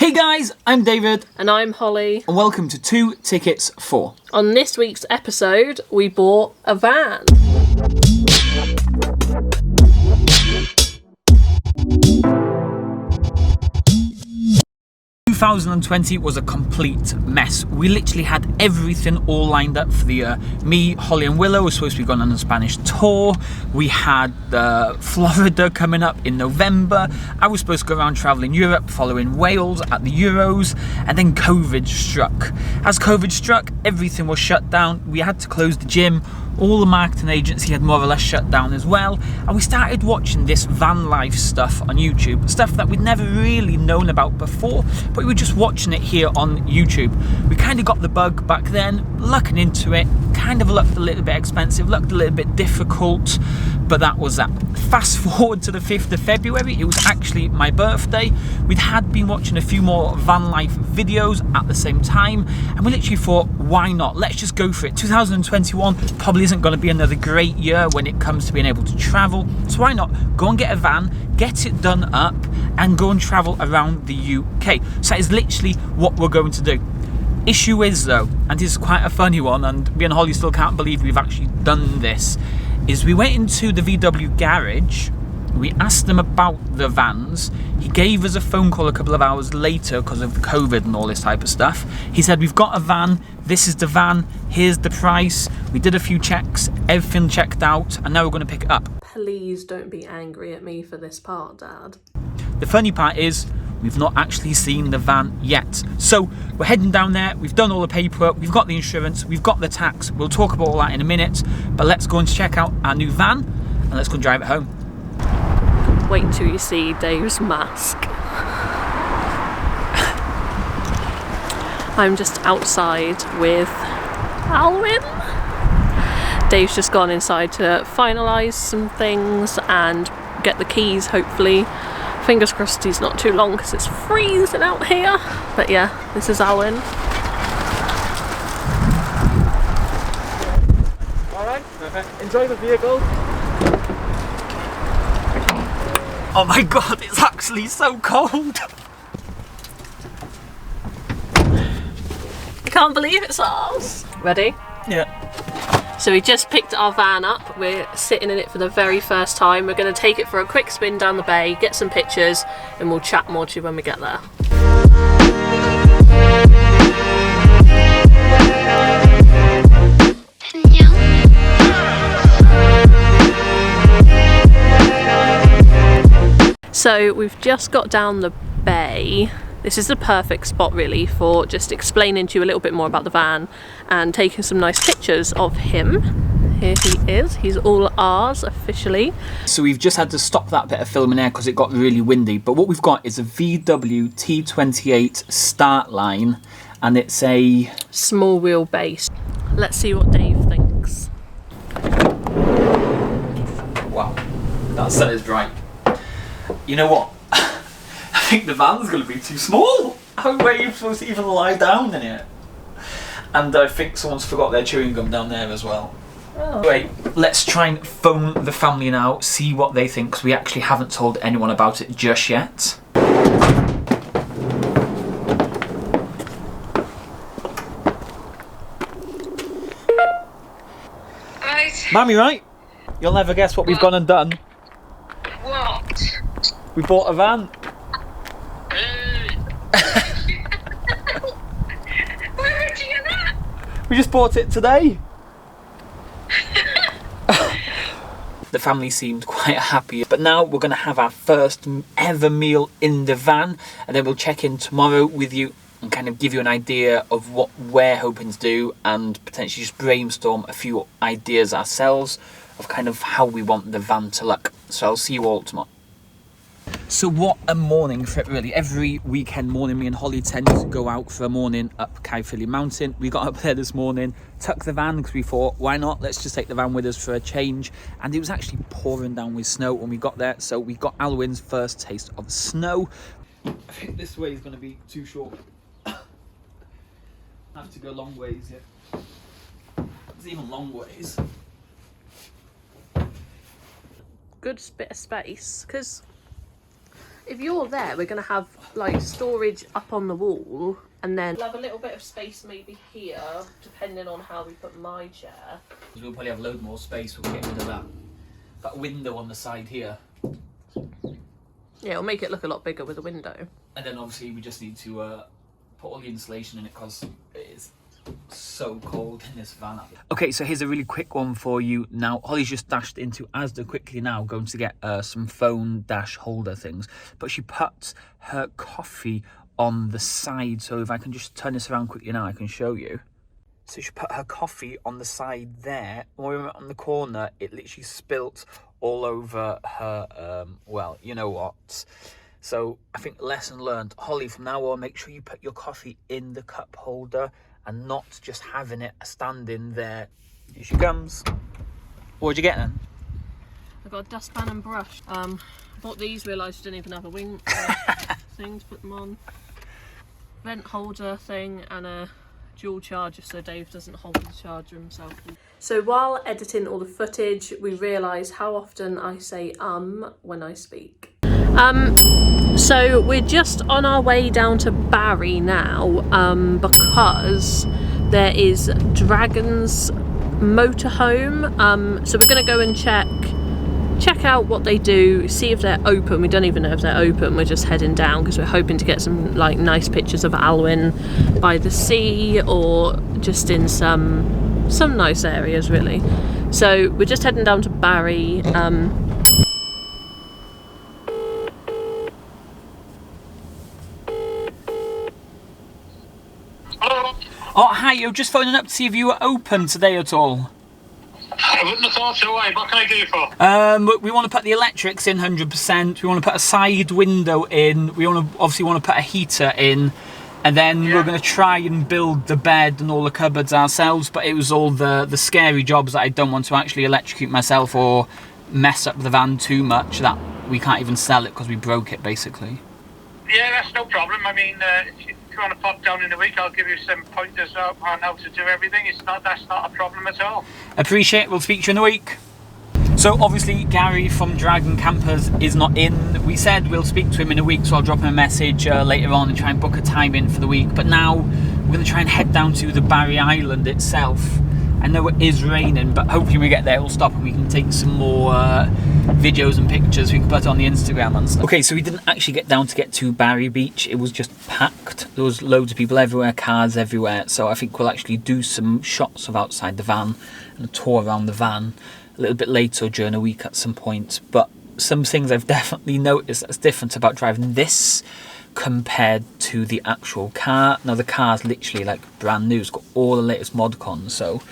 Hey guys, I'm David. And I'm Holly. And welcome to 2 Tickets For. On this week's episode, we bought a van. 2020 was a complete mess. We literally had everything all lined up for the year. Me, Holly and Willow were supposed to be going on a Spanish tour. We had Florida coming up in November. I was supposed to go around travelling Europe, following Wales at the Euros, and then COVID struck. As COVID struck, everything was shut down. We had to close the gym. All the marketing agency had more or less shut down as well, and we started watching this van life stuff on YouTube, stuff that we'd never really known about before, but we were just watching it here on YouTube. We kind of got the bug back then, looking into it, kind of looked a little bit expensive, looked a little bit difficult, but that was that. Fast forward to the 5th of February, it was actually my birthday. We'd had been watching a few more van life videos at the same time, and we literally thought, why not? Let's just go for it. 2021 probably isn't going to be another great year when it comes to being able to travel, so why not go and get a van, get it done up, and go and travel around the UK. So that is literally what we're going to do. Issue is though, and this is quite a funny one, and me and Holly still can't believe we've actually done this, is we went into the VW garage, we asked them about the vans. He gave us a phone call a couple of hours later because of COVID and all this type of stuff. He said, we've got a van, this is the van, here's the price. We did a few checks, everything checked out, and now we're going to pick it up. Please don't be angry at me for this part, Dad. The funny part is, we've not actually seen the van yet. So we're heading down there, we've done all the paperwork, we've got the insurance, we've got the tax. We'll talk about all that in a minute, but let's go and check out our new van and let's go and drive it home. Wait till you see Dave's mask. I'm just outside with Alwyn. Dave's just gone inside to finalise some things and get the keys, hopefully. Fingers crossed he's not too long because it's freezing out here. But yeah, this is Alwyn. Alright, perfect. Enjoy the vehicle. Oh my god, it's actually so cold. I can't believe it's ours. Ready? Yeah. So we just picked our van up. We're sitting in it for the very first time. We're going to take it for a quick spin down the bay, get some pictures, and we'll chat more to you when we get there. So we've just got down the bay. This is the perfect spot really for just explaining to you a little bit more about the van and taking some nice pictures of him. Here he is, he's all ours officially. So we've just had to stop that bit of filming there because it got really windy, but what we've got is a VW T28 start line, and it's a small wheelbase. Let's see what Dave thinks. Wow, that sun is bright. You know what? I think the van's going to be too small. How are you supposed to even lie down in it? And I think someone's forgot their chewing gum down there as well. Oh. Wait, let's try and phone the family now, see what they think, because we actually haven't told anyone about it just yet. Right. Mammy, right? You'll never guess what we've gone and done. What? We bought a van. Where did you get that? We just bought it today. The family seemed quite happy, but now we're going to have our first ever meal in the van, and then we'll check in tomorrow with you and kind of give you an idea of what we're hoping to do and potentially just brainstorm a few ideas ourselves of kind of how we want the van to look. So I'll see you all tomorrow. So what a morning for it really. Every weekend morning me and Holly tend to go out for a morning up Caerphilly Mountain. We got up there this morning, took the van because we thought, why not? Let's just take the van with us for a change. And it was actually pouring down with snow when we got there. So we got Alwyn's first taste of snow. I think this way is going to be too short. I have to go long ways, yeah. It's even long ways. Good bit of space, because if you're there, we're going to have like storage up on the wall, and then we'll have a little bit of space maybe here, depending on how we put my chair. We'll probably have a load more space. We'll get rid of that window on the side here. Yeah, it'll make it look a lot bigger with a window. And then obviously we just need to put all the insulation in it because it is so cold in this van. Okay, so here's a really quick one for you now. Holly's just dashed into Asda quickly now, going to get some phone dash holder things, but she puts her coffee on the side. So if I can just turn this around quickly now, I can show you. So she put her coffee on the side there. When we went on the corner, it literally spilt all over her, well, you know what. So I think lesson learned. Holly, from now on, make sure you put your coffee in the cup holder and not just having it standing there. Here she comes. What'd you get then? I got a dustpan and brush. Bought these, realised I didn't even have a wing thing to put them on. Vent holder thing and a dual charger so Dave doesn't hold the charger himself. So while editing all the footage, we realised how often I say when I speak. So we're just on our way down to Barry now, because there is Dragon's motorhome. So we're going to go and check out what they do, see if they're open. We don't even know if they're open. We're just heading down because we're hoping to get some like nice pictures of Alwyn by the sea or just in some nice areas really. So we're just heading down to Barry. Oh, hi, you're just phoning up to see if you were open today at all. I wouldn't have thought so. Why? What can I do you for? We want to put the electrics in 100%. We want to put a side window in. We obviously want to put a heater in. And then we're going to try and build the bed and all the cupboards ourselves. But it was all the scary jobs that I don't want to actually electrocute myself or mess up the van too much that we can't even sell it because we broke it, basically. Yeah, that's no problem. I mean, if you want to pop down in a week, I'll give you some pointers on how to do everything. That's not a problem at all. Appreciate it. We'll speak to you in a week. So obviously Gary from Dragon Campers is not in. We said we'll speak to him in a week, so I'll drop him a message later on and try and book a time in for the week. But now we're going to try and head down to the Barry Island itself. I know it is raining, but hopefully we get there, it'll stop and we can take some more videos and pictures we can put on the Instagram and stuff. Okay, so we didn't actually get to Barry Beach. It was just packed. There was loads of people everywhere, cars everywhere. So I think we'll actually do some shots of outside the van and a tour around the van a little bit later during a week at some point. But some things I've definitely noticed that's different about driving this compared to the actual car. Now the car's literally like brand new. It's got all the latest modcons. So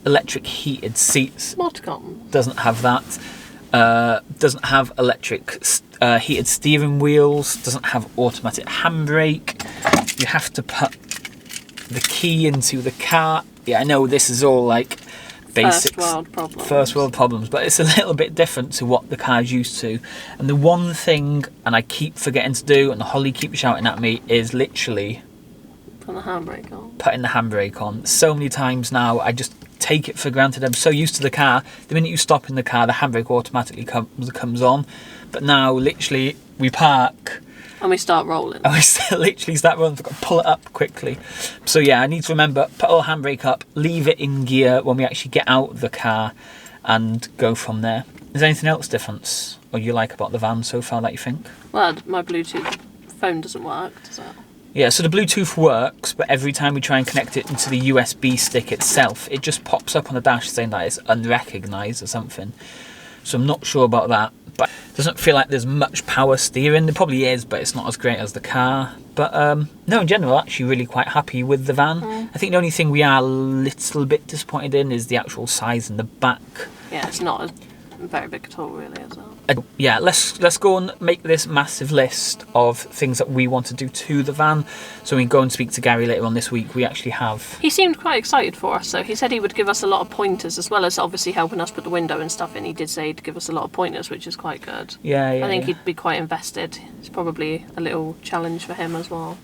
electric heated seats. Modcon doesn't have that. Doesn't have electric heated steering wheels. Doesn't have automatic handbrake. You have to put the key into the car. Yeah, I know this is all like basics, first world problems, but it's a little bit different to what the car's used to. And the one thing, and I keep forgetting to do, and Holly keeps shouting at me, is literally putting the handbrake on. So many times now I just take it for granted. I'm so used to the car, the minute you stop in the car the handbrake automatically comes on. But now literally we park and we start rolling. And we literally start rolling. I've got to pull it up quickly. So yeah, I need to remember, put our handbrake up, leave it in gear when we actually get out of the car and go from there. Is there anything else different or you like about the van so far that you think? Well, my Bluetooth phone doesn't work, does it? Yeah, so the Bluetooth works, but every time we try and connect it into the USB stick itself, it just pops up on the dash saying that it's unrecognised or something. So I'm not sure about that. But it doesn't feel like there's much power steering. There probably is, but it's not as great as the car. But no, in general, actually really quite happy with the van. I think the only thing we are a little bit disappointed in is the actual size in the back. Yeah, it's not very big at all, really, is it? Yeah, let's go and make this massive list of things that we want to do to the van. So we can go and speak to Gary later on this week. We actually have... He seemed quite excited for us, so he said he would give us a lot of pointers, as well as obviously helping us put the window and stuff in. He did say he'd give us a lot of pointers, which is quite good. Yeah. I think he'd be quite invested. It's probably a little challenge for him as well.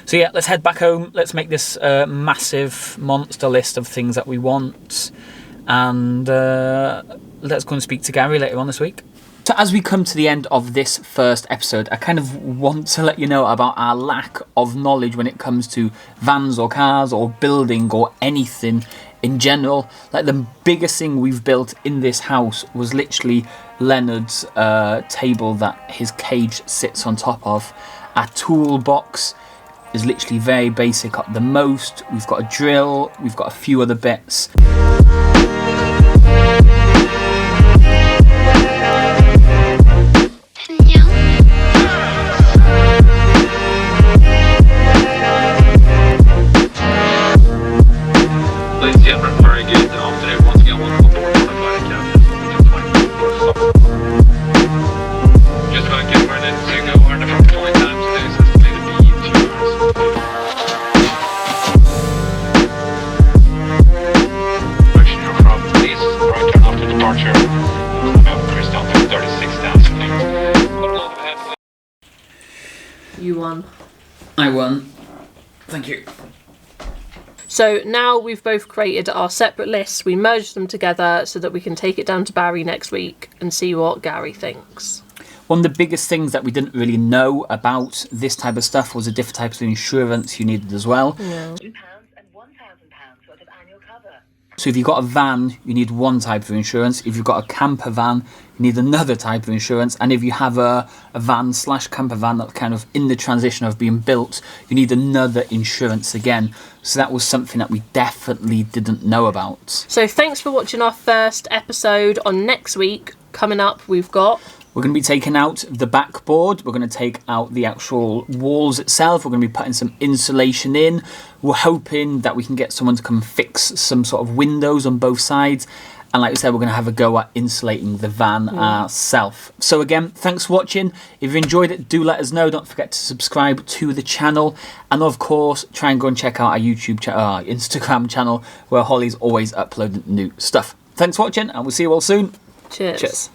So yeah, let's head back home. Let's make this massive monster list of things that we want. And let's go and speak to Gary later on this week. So as we come to the end of this first episode, I kind of want to let you know about our lack of knowledge when it comes to vans or cars or building or anything in general. Like, the biggest thing we've built in this house was literally Leonard's table that his cage sits on top of. Our toolbox is literally very basic at the most. We've got a drill, we've got a few other bits. You won. I won. Thank you. So now we've both created our separate lists. We merged them together so that we can take it down to Barry next week and see what Gary thinks. One of the biggest things that we didn't really know about this type of stuff was the different types of insurance you needed as well. Yeah. £2 and £1,000 worth of annual cover. So if you've got a van, you need one type of insurance. If you've got a camper van, you need another type of insurance. And if you have a van / camper van that's kind of in the transition of being built, you need another insurance again. So that was something that we definitely didn't know about. So thanks for watching our first episode. On next week, coming up, we've got... We're going to be taking out the backboard. We're going to take out the actual walls itself. We're going to be putting some insulation in. We're hoping that we can get someone to come fix some sort of windows on both sides. And like we said, we're going to have a go at insulating the van ourselves. So again, thanks for watching. If you enjoyed it, do let us know. Don't forget to subscribe to the channel. And of course, try and go and check out our YouTube channel, our Instagram channel, where Holly's always uploading new stuff. Thanks for watching, and we'll see you all soon. Cheers. Cheers.